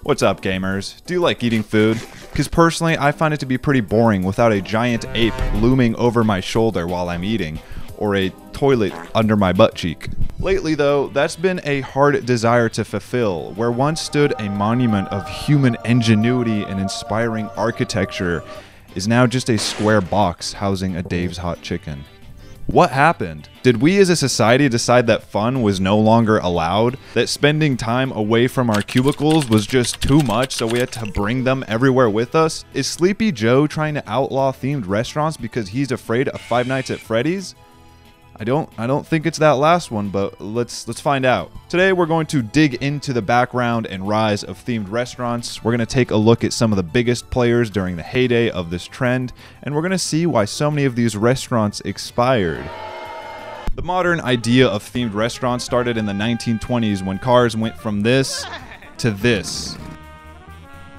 What's up, gamers? Do you like eating food? Because personally, I find it to be pretty boring without a giant ape looming over my shoulder while I'm eating, or a toilet under my butt cheek. Lately though, that's been a hard desire to fulfill. Where once stood a monument of human ingenuity and inspiring architecture is now just a square box housing a Dave's Hot Chicken. What happened? Did we as a society decide that fun was no longer allowed? That spending time away from our cubicles was just too much, so we had to bring them everywhere with us? Is Sleepy Joe trying to outlaw themed restaurants because he's afraid of Five Nights at Freddy's? I don't think it's that last one, but let's find out. Today we're going to dig into the background and rise of themed restaurants. We're going to take a look at some of the biggest players during the heyday of this trend, and we're going to see why so many of these restaurants expired. The modern idea of themed restaurants started in the 1920s when cars went from this to this.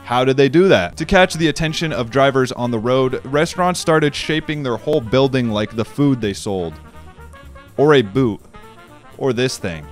How did they do that? To catch the attention of drivers on the road, restaurants started shaping their whole building like the food they sold. Or a boot. Or this thing.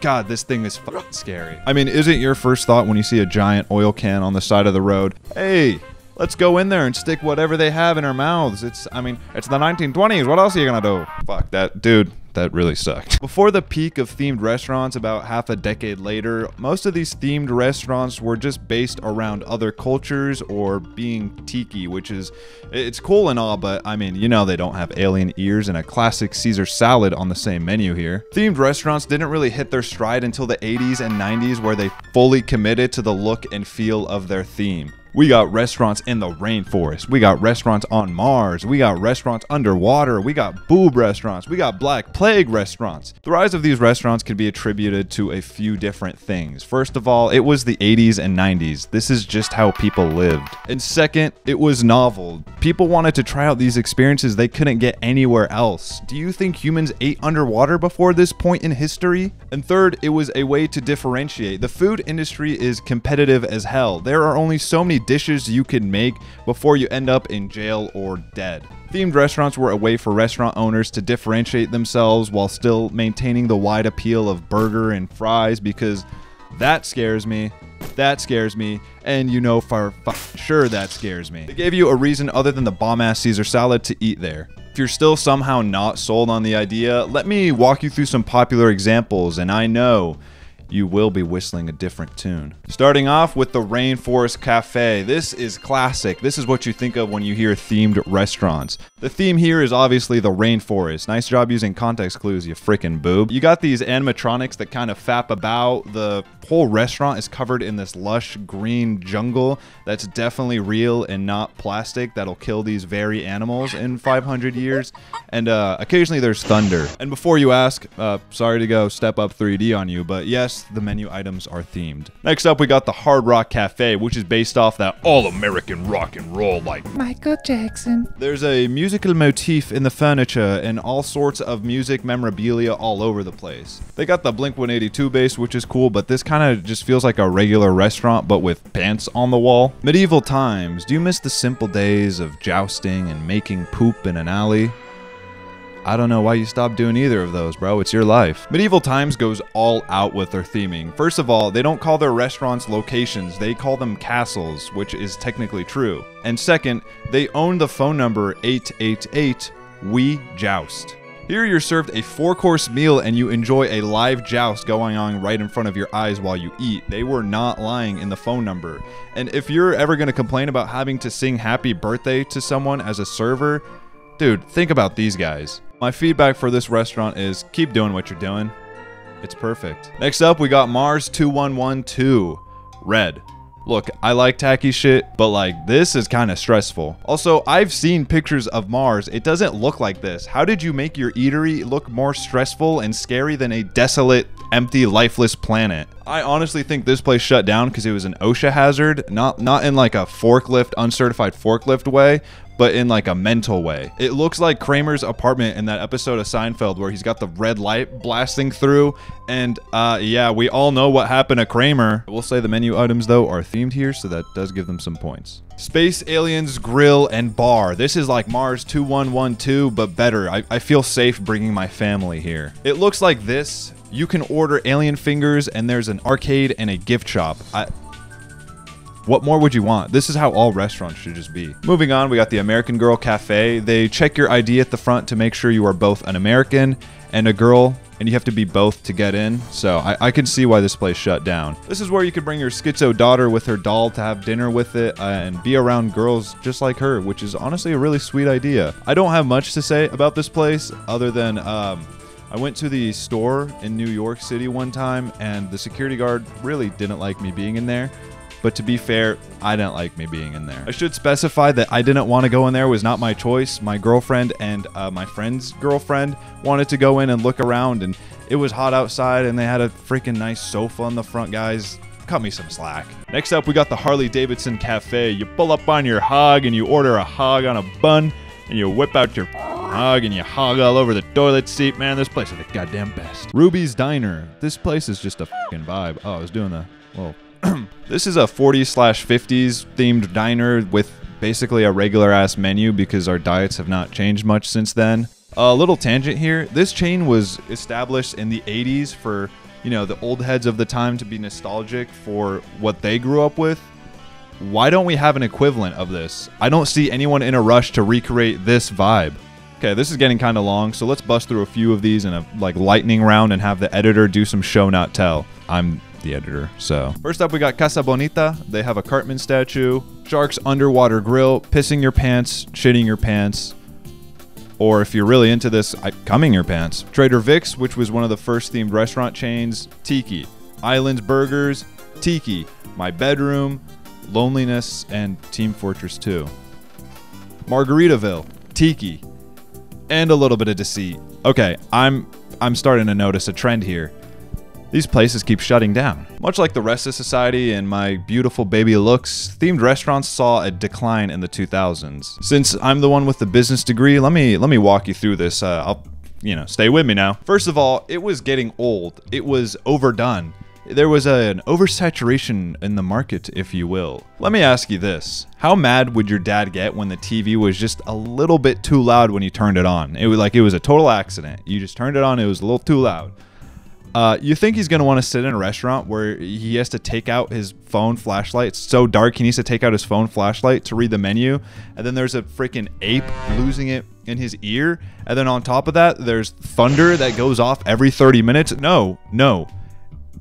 God, this thing is fucking scary. I mean, isn't your first thought when you see a giant oil can on the side of the road, hey, let's go in there and stick whatever they have in our mouths. It's the 1920s. What else are you gonna do? Fuck that, dude. That really sucked. Before the peak of themed restaurants about half a decade later, most of these themed restaurants were just based around other cultures or being tiki, which is, it's cool and all, but I mean, you know they don't have alien ears and a classic Caesar salad on the same menu here. Themed restaurants didn't really hit their stride until the 80s and 90s where they fully committed to the look and feel of their theme. We got restaurants in the rainforest, we got restaurants on Mars, we got restaurants underwater, we got boob restaurants, we got Black Plague restaurants. The rise of these restaurants can be attributed to a few different things. First of all, it was the 80s and 90s. This is just how people lived. And second, it was novel. People wanted to try out these experiences they couldn't get anywhere else. Do you think humans ate underwater before this point in history? And third, it was a way to differentiate. The food industry is competitive as hell. There are only so many dishes you can make before you end up in jail or dead. Themed restaurants were a way for restaurant owners to differentiate themselves while still maintaining the wide appeal of burger and fries, because that scares me. That scares me, and you know for sure that scares me. They gave you a reason other than the bomb-ass Caesar salad to eat there. If you're still somehow not sold on the idea, let me walk you through some popular examples, and I know you will be whistling a different tune. Starting off with the Rainforest Cafe. This is classic. This is what you think of when you hear themed restaurants. The theme here is obviously the rainforest. Nice job using context clues, you freaking boob. You got these animatronics that kind of fap about. The whole restaurant is covered in this lush green jungle that's definitely real and not plastic that'll kill these very animals in 500 years. And occasionally there's thunder. And before you ask, sorry to go step up 3D on you, but yes, the menu items are themed. Next up, we got the Hard Rock Cafe, which is based off that all-American rock and roll like Michael Jackson. There's a musical motif in the furniture and all sorts of music memorabilia all over the place. They got the Blink-182 bass, which is cool, but this kind of just feels like a regular restaurant, but with pants on the wall. Medieval times. Do you miss the simple days of jousting and making poop in an alley? I don't know why you stopped doing either of those, bro. It's your life. Medieval Times goes all out with their theming. First of all, they don't call their restaurants locations. They call them castles, which is technically true. And second, they own the phone number 888 We Joust. Here you're served a 4-course meal and you enjoy a live joust going on right in front of your eyes while you eat. They were not lying in the phone number. And if you're ever going to complain about having to sing happy birthday to someone as a server, dude, think about these guys. My feedback for this restaurant is keep doing what you're doing. It's perfect. Next up, we got Mars 2112. Red. Look, I like tacky shit, but like this is kind of stressful. Also, I've seen pictures of Mars. It doesn't look like this. How did you make your eatery look more stressful and scary than a desolate, empty, lifeless planet? I honestly think this place shut down because it was an OSHA hazard, not in like a forklift, uncertified forklift way, but in like a mental way. It looks like Kramer's apartment in that episode of Seinfeld where he's got the red light blasting through, and yeah, we all know what happened to Kramer. I will say the menu items though are themed here, so that does give them some points. Space Aliens Grill and Bar. This is like Mars 2112, but better. I feel safe bringing my family here. It looks like this. You can order alien fingers, and there's an arcade and a gift shop. What more would you want? This is how all restaurants should just be. Moving on, we got the American Girl Cafe. They check your ID at the front to make sure you are both an American and a girl, and you have to be both to get in. So I can see why this place shut down. This is where you could bring your schizo daughter with her doll to have dinner with it and be around girls just like her, which is honestly a really sweet idea. I don't have much to say about this place other than I went to the store in New York City one time, and the security guard really didn't like me being in there. But to be fair, I didn't like me being in there. I should specify that I didn't want to go in there. It was not my choice. My girlfriend and my friend's girlfriend wanted to go in and look around, and it was hot outside, and they had a freaking nice sofa on the front, guys. Cut me some slack. Next up, we got the Harley Davidson Cafe. You pull up on your hog, and you order a hog on a bun, and you whip out your hog, and you hog all over the toilet seat. Man, this place is the goddamn best. Ruby's Diner. This place is just a fucking vibe. Oh, I was doing the little... This is a 40s/50s themed diner with basically a regular ass menu because our diets have not changed much since then. A little tangent here. This chain was established in the 80s for, you know, the old heads of the time to be nostalgic for what they grew up with. Why don't we have an equivalent of this? I don't see anyone in a rush to recreate this vibe. Okay, this is getting kind of long, so let's bust through a few of these in a lightning round and have the editor do some show not tell. I'm the editor. So first up, we got Casa Bonita. They have a Cartman statue, Shark's Underwater Grill, pissing your pants, shitting your pants, or if you're really into this, cumming your pants. Trader Vic's, which was one of the first themed restaurant chains. Tiki, Islands Burgers, Tiki, My Bedroom, Loneliness, and Team Fortress 2. Margaritaville, Tiki, and a little bit of deceit. Okay, I'm starting to notice a trend here. These places keep shutting down. Much like the rest of society and my beautiful baby looks, themed restaurants saw a decline in the 2000s. Since I'm the one with the business degree, let me walk you through this. Stay with me now. First of all, it was getting old. It was overdone. There was an oversaturation in the market, if you will. Let me ask you this. How mad would your dad get when the TV was just a little bit too loud when you turned it on? It was like it was a total accident. You just turned it on, it was a little too loud. You think he's going to want to sit in a restaurant where he has to take out his phone flashlight? It's so dark, he needs to take out his phone flashlight to read the menu. And then there's a freaking ape losing it in his ear. And then on top of that, there's thunder that goes off every 30 minutes. No.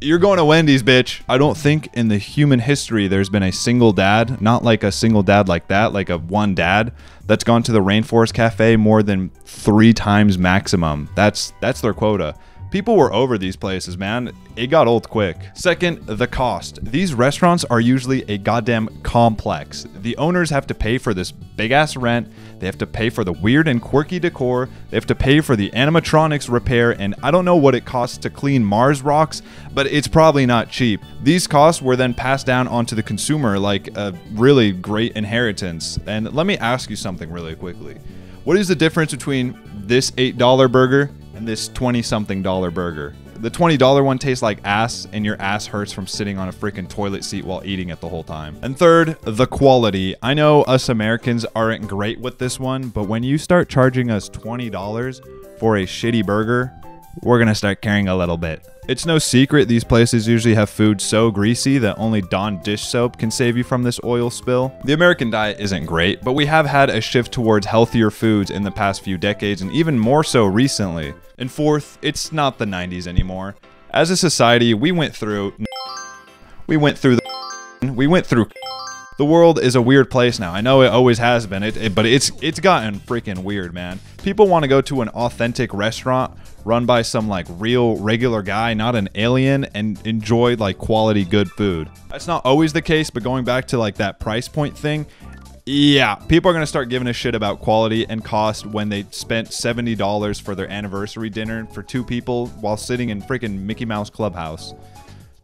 You're going to Wendy's, bitch. I don't think in the human history there's been a single dad, not like a single dad like that, like a one dad, that's gone to the Rainforest Cafe more than 3 times maximum. That's their quota. People were over these places, man. It got old quick. Second, the cost. These restaurants are usually a goddamn complex. The owners have to pay for this big-ass rent. They have to pay for the weird and quirky decor. They have to pay for the animatronics repair, and I don't know what it costs to clean Mars rocks, but it's probably not cheap. These costs were then passed down onto the consumer like a really great inheritance. And let me ask you something really quickly. What is the difference between this $8 burger and this $20-something burger? The $20 one tastes like ass, and your ass hurts from sitting on a freaking toilet seat while eating it the whole time. And third, the quality. I know us Americans aren't great with this one, but when you start charging us $20 for a shitty burger, we're gonna start caring a little bit. It's no secret these places usually have food so greasy that only Dawn dish soap can save you from this oil spill. The American diet isn't great, but we have had a shift towards healthier foods in the past few decades, and even more so recently. And fourth, it's not the 90s anymore. As a society, we went through the world is a weird place now. I know it always has been, but it's gotten freaking weird, man. People want to go to an authentic restaurant run by some like real regular guy, not an alien, and enjoy like quality good food. That's not always the case, but going back to like that price point thing, yeah, people are going to start giving a shit about quality and cost when they spent $70 for their anniversary dinner for 2 people while sitting in freaking Mickey Mouse Clubhouse.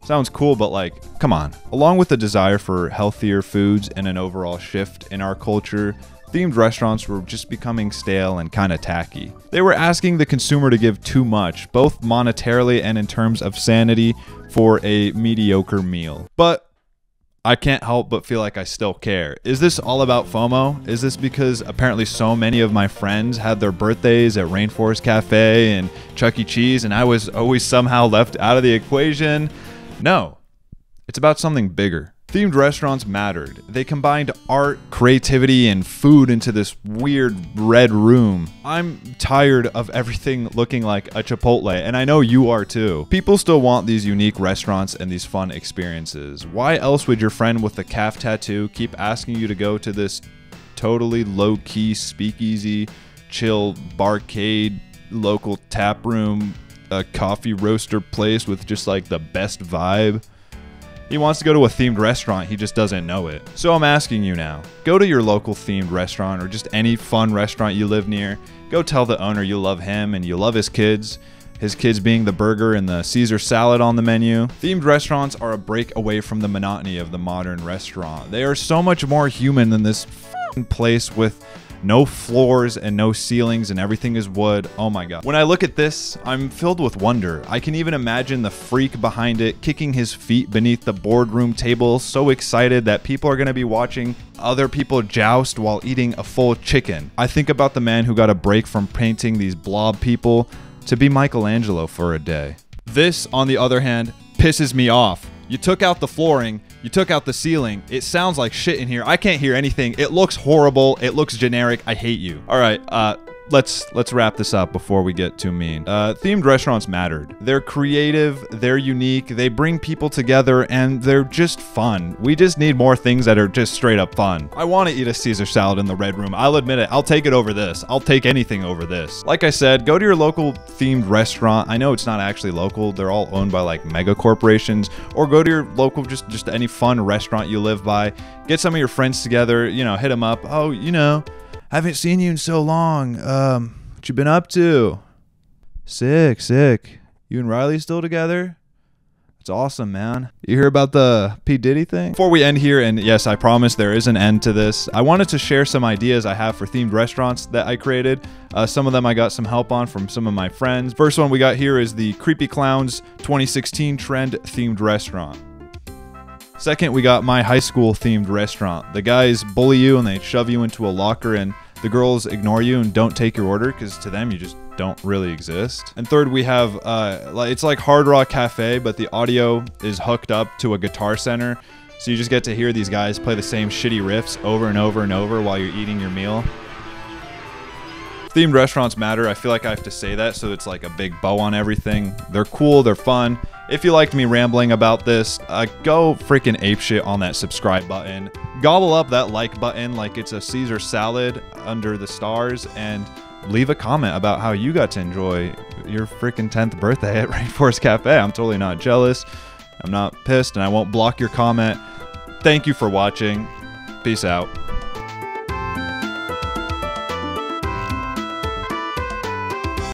Sounds cool, but like, come on. Along with the desire for healthier foods and an overall shift in our culture, themed restaurants were just becoming stale and kind of tacky. They were asking the consumer to give too much, both monetarily and in terms of sanity, for a mediocre meal. But I can't help but feel like I still care. Is this all about FOMO? Is this because apparently so many of my friends had their birthdays at Rainforest Cafe and Chuck E. Cheese and I was always somehow left out of the equation? No, it's about something bigger. Themed restaurants mattered. They combined art, creativity, and food into this weird red room. I'm tired of everything looking like a Chipotle, and I know you are too. People still want these unique restaurants and these fun experiences. Why else would your friend with the calf tattoo keep asking you to go to this totally low-key speakeasy, chill barcade, local tap room, a coffee roaster place with just like the best vibe? He wants to go to a themed restaurant, he just doesn't know it. So I'm asking you now, go to your local themed restaurant or just any fun restaurant you live near. Go tell the owner you love him and you love his kids being the burger and the Caesar salad on the menu. Themed restaurants are a break away from the monotony of the modern restaurant. They are so much more human than this f***ing place with no floors and no ceilings and everything is wood. Oh my god. When I look at this, I'm filled with wonder. I can even imagine the freak behind it kicking his feet beneath the boardroom table, so excited that people are going to be watching other people joust while eating a full chicken. I think about the man who got a break from painting these blob people to be Michelangelo for a day. This, on the other hand, pisses me off. You took out the flooring, you took out the ceiling. It sounds like shit in here. I can't hear anything. It looks horrible. It looks generic. I hate you. All right, let's wrap this up before we get too mean. Themed restaurants mattered. They're creative, they're unique, they bring people together, and they're just fun. We just need more things that are just straight up fun. I want to eat a Caesar salad in the Red Room. I'll admit it. I'll take it over this. I'll take anything over this. Like I said, go to your local themed restaurant. I know it's not actually local. They're all owned by like mega corporations. Or go to your local, just any fun restaurant you live by. Get some of your friends together, you know, hit them up. Oh, you know, I haven't seen you in so long. What you been up to? Sick. You and Riley still together? It's awesome, man. You hear about the P. Diddy thing? Before we end here, and yes, I promise there is an end to this, I wanted to share some ideas I have for themed restaurants that I created. Some of them I got some help on from some of my friends. First one we got here is the Creepy Clowns 2016 Trend Themed Restaurant. Second, we got my high school themed restaurant. The guys bully you and they shove you into a locker, and the girls ignore you and don't take your order because to them you just don't really exist. And third, we have it's like Hard Rock Cafe, but the audio is hooked up to a guitar center, so you just get to hear these guys play the same shitty riffs over and over and over while you're eating your meal. Themed restaurants matter. I feel like I have to say that so it's like a big bow on everything. They're cool, they're fun. If you liked me rambling about this, go freaking apeshit on that subscribe button. Gobble up that like button like it's a Caesar salad under the stars, and leave a comment about how you got to enjoy your freaking 10th birthday at Rainforest Cafe. I'm totally not jealous. I'm not pissed, and I won't block your comment. Thank you for watching. Peace out.